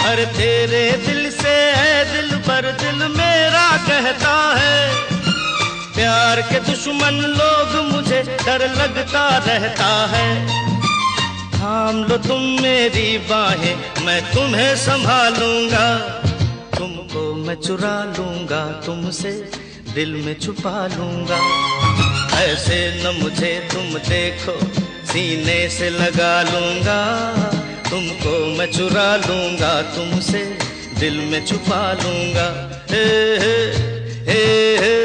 अरे तेरे दिल से है दिल पर दिल मेरा कहता है, प्यार के दुश्मन लोग मुझे डर लगता रहता है। थाम लो तुम मेरी बाहें, मैं तुम्हें संभालूंगा, तुमको मैं चुरा लूंगा, तुमसे दिल में छुपा लूंगा। ऐसे न मुझे तुम देखो, सीने से लगा लूंगा, तुमको मैं चुरा लूंगा, तुमसे दिल में छुपा लूंगा। हे हे हे हे।